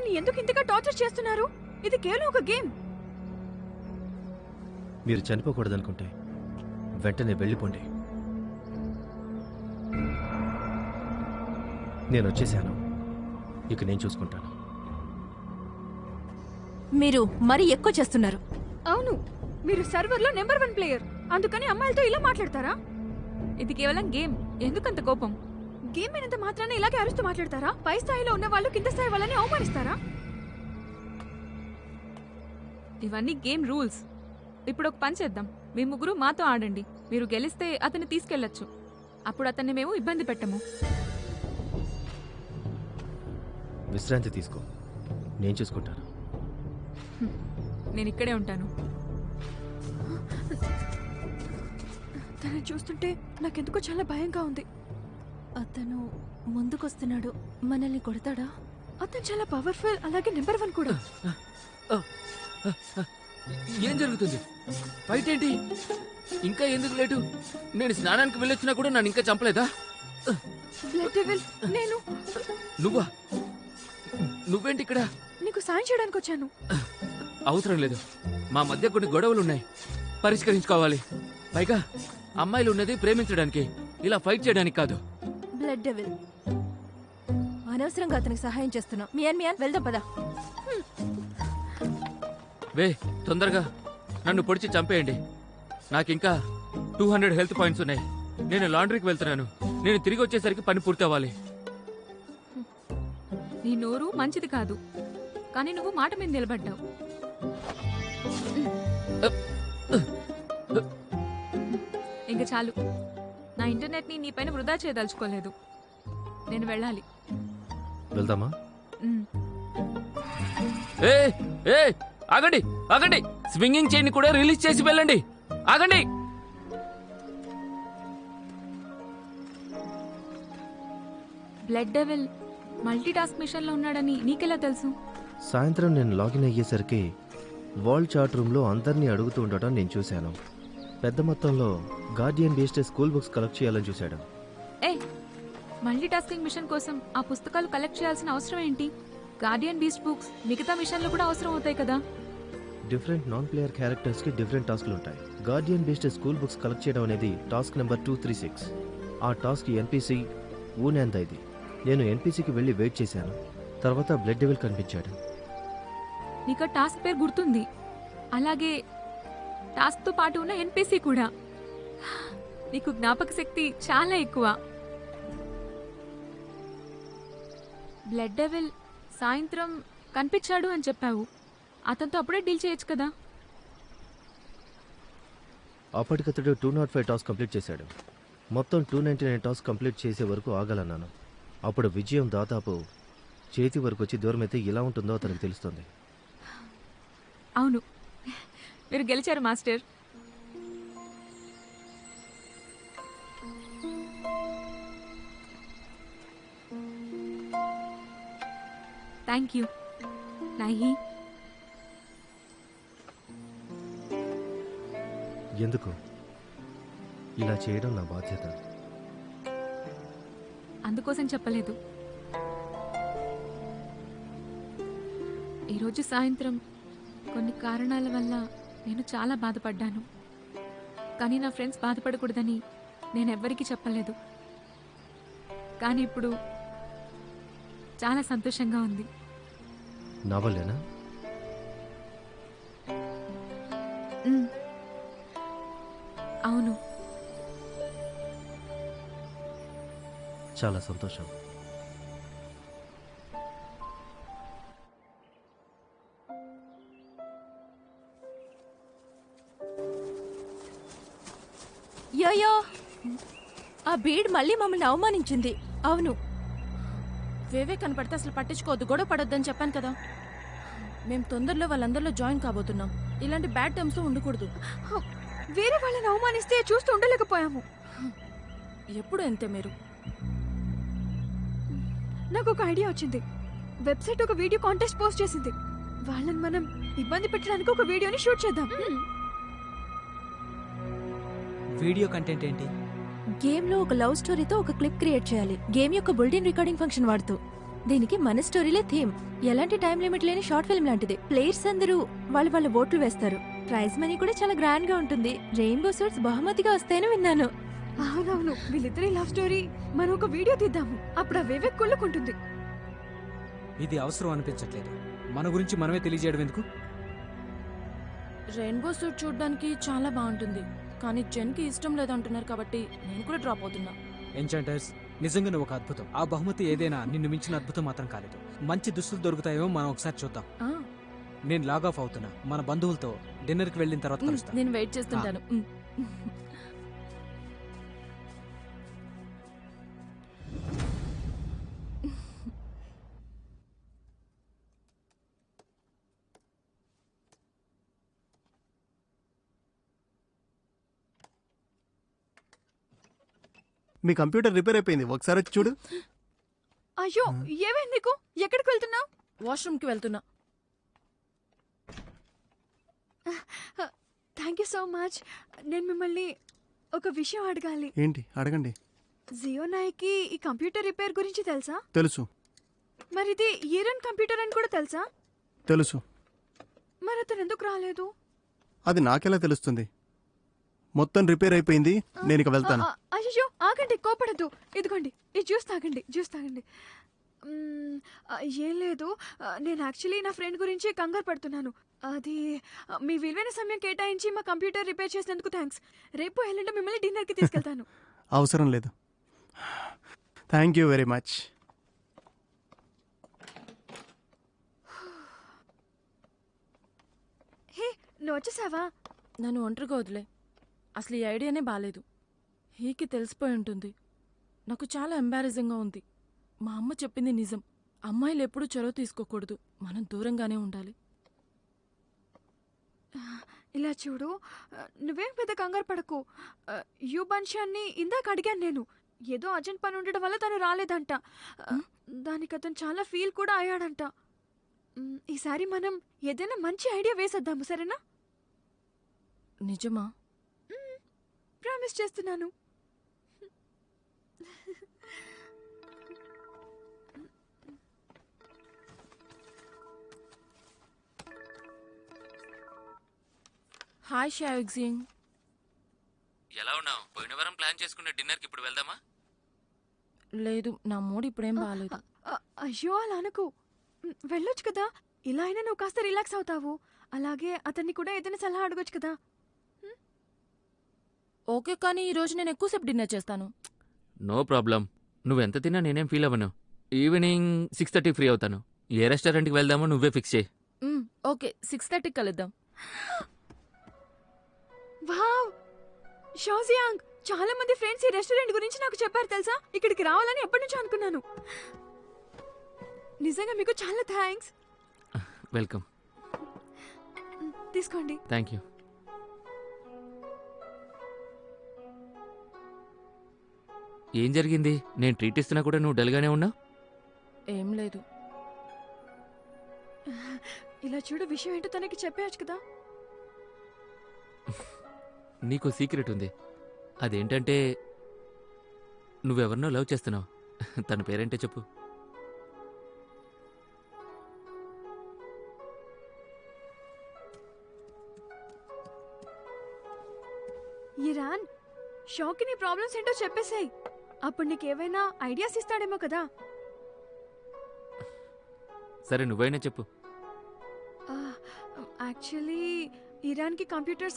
మనల్ని ఎందుకు ఇంతగా టార్చర్ చేస్తున్నారు? ఇది కేవలం ఒక గేమ్. మీరు చనిపోకూడదనుకుంటే వెంటనే వెళ్ళిపోండి. నేను వచ్చేసాను, ఇక నేను చూసుకుంటాను. మీరు మరీ ఎక్కువ చేస్తున్నారు. అవును, మీరు సర్వర్లో నెంబర్ 1 ప్లేయర్, అందుకని అమ్మాయిలతో ఇలా మాట్లాడతారా? ఇది కేవలం గేమ్, ఎందుకంత కోపం? గేమ్ అయినంత మాత్రాన ఇలాగే అరుస్తూ మాట్లాడతారా? పై స్థాయిలో ఉన్న వాళ్ళు కింద స్థాయి వాళ్ళని అవమానిస్తారా? ఇవన్నీ గేమ్ రూల్స్. ఇప్పుడు ఒక పని చేద్దాం, మీ ముగ్గురు మాతో ఆడండి. మీరు గెలిస్తే అతన్ని తీసుకెళ్లొచ్చు, అప్పుడు అతన్ని మేము ఇబ్బంది పెట్టము. విశ్రాంతి తీసుకో, నేను చూసుకుంటాను. నేను ఇక్కడే ఉంటాను. తనని చూస్తుంటే నాకెందుకో చాలా భయంగా ఉంది. అతను ముందుకొస్తున్నాడు, మనల్ని కొడతాడా? అతను చాలా పవర్ఫుల్, అలాగే నెంబర్ 1 కూడా. ఏం జరుగుతుంది? ఫైట్ ఏంటి? ఇంకా ఎందుకు లేటు? నేను స్నానానికి వెళ్ళొచ్చినా కూడా నన్ను ఇంకా చంపలేదా? బ్లడ్ డెవిల్, నేను. నువ్వా? నువ్వేంటి ఇక్కడ? నీకు సాయం చేయడానికి వచ్చాను. అవసరం లేదు, మా మధ్య కొన్ని గొడవలున్నాయి, పరిష్కరించుకోవాలి. పైగా అమ్మాయిలు ఉన్నది ప్రేమించడానికి, ఇలా ఫైట్ చేయడానికి కాదు. బ్లడ్ డెవిల్, అనవసరంగా అతనికి సహాయం చేస్తున్నాం. మియాన్ వెళ్దాం పదా. వే, తొందరగా నన్ను పొడిచి చంపేయండి. నాకింకా 200 హెల్త్ పాయింట్స్ ఉన్నాయి. నేను లాండ్రీకి వెళ్తున్నాను. నేను తిరిగి వచ్చేసరికి పని పూర్తి అవ్వాలి. నీ నోరు మంచిది కాదు, కానీ నువ్వు మాట మీద నిలబడ్డావు. ఇంకా చాలు, నా ఇంటర్నెట్ని నీ పైన వృధా చేయదలుచుకోలేదు. నేను వెళ్ళాలి. వెళ్దామా? ఏ ఏ ఆగండి, ఆగండి! స్వింగింగ్ చైన్ కూడా రిలీజ్ చేసి వెళ్ళండి. ఆగండి! Blood devil multitask mission లో ఉన్నాడని నీకెలా తెలుసు? సాయంత్రం నేను లాగిన్ అయ్యేసరికి వరల్డ్ చాట్ రూమ్లో అందరినీ అడుగుతూ ఉండటం నేను చూశాను. పెద్ద మొత్తంలో Guardian based school books collect చేయాలని చూశాడు. ఏ, మల్టీ టాస్కింగ్ మిషన్ కోసం ఆ పుస్తకాలు కలెక్ట్ చేయాల్సిన అవసరం ఏంటి? గార్డియన్ బీస్ట్ బుక్స్ మిగతా మిషన్లు కూడా అవసరం అవుతాయి కదా. డిఫరెంట్ నాన్ ప్లేయర్ క్యారెక్టర్స్కి డిఫరెంట్ టాస్క్లు ఉంటాయి. Guardian based school books collect చేయడం అనేది టాస్క్ నెంబర్ 236. ఆ టాస్క్ ఎన్పిసి ఊనంద. ఇది నేను ఎన్పిసికి వెళ్ళి వెయిట్ చేశాను. తర్వాత బ్లడ్ డెవిల్ కనిపించాడు. నీకు టాస్క్ పేరు గుర్తుంది, అలాగే టాస్క్తో పాటు ఉన్న ఎన్పిసి కూడా. నీకు జ్ఞాపక శక్తి చాలా ఎక్కువ. బ్లడ్ డెవిల్ సాయంత్రం కనిపించాడు అని చెప్పావు, అతనితో అప్పుడే డీల్ చేయొచ్చు కదా. అప్పటికతడు 205 టాస్క్ కంప్లీట్ చేశాడు. మొత్తం 299 టాస్క్ కంప్లీట్ చేసే వరకు ఆగాలన్నాను. అప్పుడు విజయం దాదాపు చేతి వరకు వచ్చి దూరమైతే ఎలా ఉంటుందో అతనికి తెలుస్తుంది. అవును, మీరు గెలిచారు మాస్టర్. Thank you నాహి. ఎందుకు ఇలా చేయడం నా బాధ్యత. అందుకోసం చెప్పలేదు. ఈరోజు సాయంత్రం కొన్ని కారణాల వల్ల నేను చాలా బాధపడ్డాను, కానీ నా ఫ్రెండ్స్ బాధపడకూడదని నేను ఎవ్వరికీ చెప్పలేదు. కానీ ఇప్పుడు చాలా సంతోషంగా ఉంది. నా వల్లేనా? అవును, చాలా సంతోషం. యోయో, ఆ బీడ్ మళ్ళీ మమ్మల్ని అవమానించింది. అవును, వేవే కనపడితే అసలు పట్టించుకోవద్దు, గొడవ పడొద్దని చెప్పాను కదా. మేము తొందరలో వాళ్ళందరిలో జాయిన్ కాబోతున్నాం. ఇలాంటి బ్యాడ్ టర్మ్స్ ఉండకూడదు. వేరే వాళ్ళని అవమానిస్తే చూస్తూ ఉండలేకపోయాము. ఎప్పుడు అంతే మీరు. నాకు ఒక ఐడియా వచ్చింది. వెబ్సైట్ ఒక వీడియో కాంటెస్ట్ పోస్ట్ చేసింది. వాళ్ళని మనం ఇబ్బంది పెట్టడానికి ఒక వీడియోని షూట్ చేద్దాం. వీడియో కంటెంట్ ఏంటి? గేమ్ లో ఒక లవ్ స్టోరీతో ఒక క్లిప్ క్రియేట్ చేయాలి. గేమ్ యొక్క బుల్టిన్ రికార్డింగ్ ఫంక్షన్ వాడుతూ. దీనికి మన స్టోరీలే థీమ్. ఎలాంటి టైం లిమిట్ లేని షార్ట్ ఫిల్మ్ లాంటిది. ప్లేయర్స్ అందరూ వాళ్ళ ఓట్లు వేస్తారు. ప్రైజ్ మనీ కూడా చాలా గ్రాండ్ గా ఉంటుంది. రెయిన్బో సూట్స్ బహుమతిగా వస్తాయని విన్నాను. అవునవును, వీళ్ళిద్దరి లవ్ స్టోరీ మనం ఒక వీడియో తీద్దాము. అప్పుడు ఆ వివేక్ కుళ్ళుకుంటుంది. ఇది అవసరం అనిపించట్లేదు. మన గురించి మనమే తెలియజేయడం ఎందుకు? రెయిన్బో సూట్ చూడడానికి చాలా బాగుంటుంది, కానీ జెన్కి ఇష్టం లేదంటున్నారు కాబట్టి నేను కూడా డ్రాప్ అవుతున్నా. ఎంచాంటర్స్, నిజంగా నువ్వు ఒక అద్భుతం. ఆ బహుమతి ఏదైనా నిన్ను మించిన అద్భుతం మాత్రం కాలేదు. మంచి దుస్తులు దొరుకుతాయేమో మనం ఒకసారి చూద్దాం. ఆ, నేను లాగ్ ఆఫ్ అవుతున్నా. మన బంధువులతో డిన్నర్కి వెళ్ళిన తర్వాత కలుస్తాను. నేను వెయిట్ చేస్తుంటాను. మీ కంప్యూటర్ రిపేర్ అయిపోయింది, ఒకసారి వచ్చి చూడు. అయ్యో, ఏమైంది నీకు? ఎక్కడికి వెళ్తున్నావు? వాష్రూమ్కి వెళ్తున్నా. Thank you so much. నేను మిమ్మల్ని ఒక విషయం అడగాలి. ఏంటి అడగండి. జియోనాయ్కి ఈ కంప్యూటర్ రిపేర్ గురించి తెలుసా? తెలుసు. మరి ఇది ఈరన్ కంప్యూటర్ అని కూడా తెలుసా? తెలుసు. మరి అతను ఎందుకు రాలేదు? అది నాకెలా తెలుస్తుంది? మొత్తం రిపేర్ అయిపోయింది, నేను ఇక వెళ్తాను. అయ్యో, ఆగండి, కోపడద్దు. ఇదిగోండి, ఈ జ్యూస్ తాగండి, జ్యూస్ తాగండి. ఏం లేదు, నేను యాక్చువల్లీ నా ఫ్రెండ్ గురించి కంగారు పడుతున్నాను. అది మీ విలువైన సమయం కేటాయించి మా కంప్యూటర్ రిపేర్ చేసినందుకు థ్యాంక్స్. రేపు ఎల్లుండి మిమ్మల్ని డిన్నర్కి తీసుకెళ్తాను. అవసరం లేదు. Thank you very much. Hey, నువ్వు వచ్చేసావా? నన్ను ఒంటరిగా వదిలే. అసలు ఈ ఐడియానే బాలేదు. హీకి తెలిసిపోయి ఉంటుంది. నాకు చాలా ఎంబారసింగ్గా ఉంది. మా అమ్మ చెప్పింది నిజం. అమ్మాయిలు ఎప్పుడూ చొరవ తీసుకోకూడదు. మనం దూరంగానే ఉండాలి. ఇలా చూడు, నువ్వేం పెద్ద కంగారు పడకు. యుబన్షాన్ని ఇందాక అడిగాను నేను. ఏదో అర్జెంట్ పని ఉండడం వల్ల తను రాలేదంట. దానికి అతను చాలా ఫీల్ కూడా అయ్యాడంట. ఈసారి మనం ఏదైనా మంచి ఐడియా వేసేద్దాము, సరేనా? నిజమా? ప్రామిస్ చేస్తున్నాను. హాయ్ షావిక్సింగ్. ఎలా ఉన్నావు? పోయిన వారం ప్లాన్ చేసుకున్న డిన్నర్కి ఇప్పుడు వెళ్దామా? లేదు, నా మూడ్ ఇప్పుడేం బాగాలేదు. అయ్యో, అలా అనుకో. వెళ్ళొచ్చు కదా. ఇలా అయినా నువ్వు కాస్త రిలాక్స్ అవుతావు. అలాగే అతన్ని కూడా ఏదైనా సలహా అడగొచ్చు కదా. ఓకే, కానీ ఈరోజు నేను ఎక్కువసేపు డిన్నర్ చేస్తాను. No problem. నువ్వెంత తిన్నా నేనేం ఫీల్ అవ్వను. ఈవినింగ్ 6:30 ఫ్రీ అవుతాను. ఏ రెస్టారెంట్కి వెళ్దామో నువ్వే ఫిక్స్ చేయి. ఓకే, 6:30 కలుద్దాం. వావ్, షోజియాంగ్, చాలా మంది ఫ్రెండ్స్ ఈ రెస్టారెంట్ గురించి నాకు చెప్పారు తెలుసా. ఇక్కడికి రావాలని ఎప్పటి నుంచో అనుకున్నాను. నిజంగా మీకు చాలా థ్యాంక్స్. వెల్కమ్. తీసుకోండి. Thank you. ఏం జరిగింది? నేను ట్రీట్ ఇస్తున్నా కూడా నువ్వు డల్గానే ఉన్నావు. ఏం లేదు. ఇలా చూడు, విషయం ఏంటో తనకి చెప్పేయచ్చు కదా. నీకు సీక్రెట్ ఉంది. అదేంటంటే నువ్వెవరినో లవ్ చేస్తున్నావు. తన పేరేంటే చెప్పు. ఇరాన్, షాకి నీ ప్రాబ్లమ్స్ ఏంటో చెప్పేసాయి. అప్పుడు నీకేమైనా ఐడియాస్ ఇస్తాడేమో కదా. సరే, నువ్వైనా చెప్పు. Actually ఇరాన్కి computers